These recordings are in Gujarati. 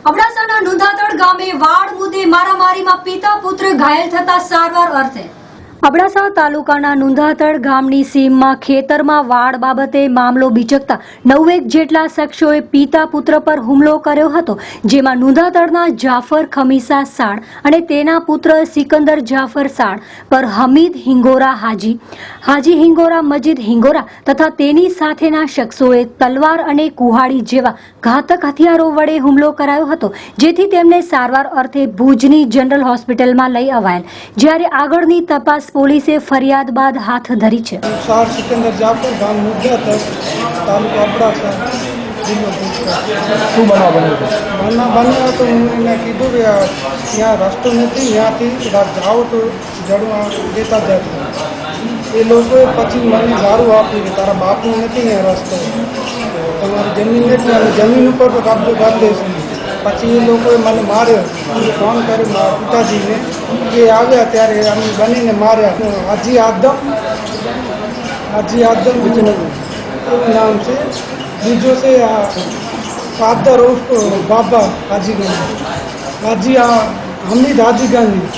અબડાસાના નુંધાતડ ગામે વાડ મુદ્દે મારામારીમાં પિતા પુત્ર ઘાયલ થતા સારવાર અર્થે અબડાસા તાલુકાના નુંધાતડ ગામની સીમમાં ખેતરમાં વાડ બાબતે મામલો બીચકતા 9 જેટલા શખ્સોએ પિતા પુત્ર પર હુમલો કર્યો હતો, જેમાં નુંધાતડના જાફર ખમીસા સાડ અને તેના પુત્ર સિકંદર જાફર સાડ પર હમીદ હિંગોરા હાજી હિંગોરા મજીદ હિંગોરા તથા તેની સાથેના શખ્સોએ તલવાર અને કુહાડી જેવા ઘાતક હથિયારો વડે હુમલો કરાયો હતો, જેથી તેમને સારવાર અર્થે ભુજની જનરલ હોસ્પિટલમાં લઈ અવાયેલ, જ્યારે આગળની તપાસ પોલીસે ફરિયાદ બાદ હાથ ધરી છે। सार सिकंदर जाफर गाम नुंधातड तालुका अबडासा जिल्लो भुज। શું બનવા બન્યું છે? બન્યો તો હું એને કીધું કે ત્યાં રસ્તો નથી, ત્યાંથી જાઓ તો જડવા દેતા જતા એ લોકોએ પછી મને ગારું આપ્યું કે તારા બાપનું નથી ને રસ્તો, તમારી જમીન નથી અને જમીન ઉપર તો કબજો કરી દઈશું। પછી એ લોકોએ મને માર્યો, ફોન કર્યો મારા પિતાજીને, એ આવ્યા ત્યારે અમે બનીને માર્યા। હાજી આદમ એવું નામ છે, બીજો છે ફાધર ઓફ બાબા હાજી ગાંધી, હમીદ હાજી ગાંધી,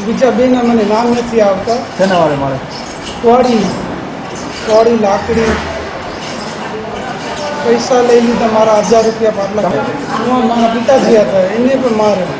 બીજા બેના મને નામ નથી આવતા। શેના વાળે મારે? કોળી લાકડી પૈસા લઈ લીધા, મારા 1000 રૂપિયા પાટલા, મારા પિતાજી હતા એને પણ માર્યા।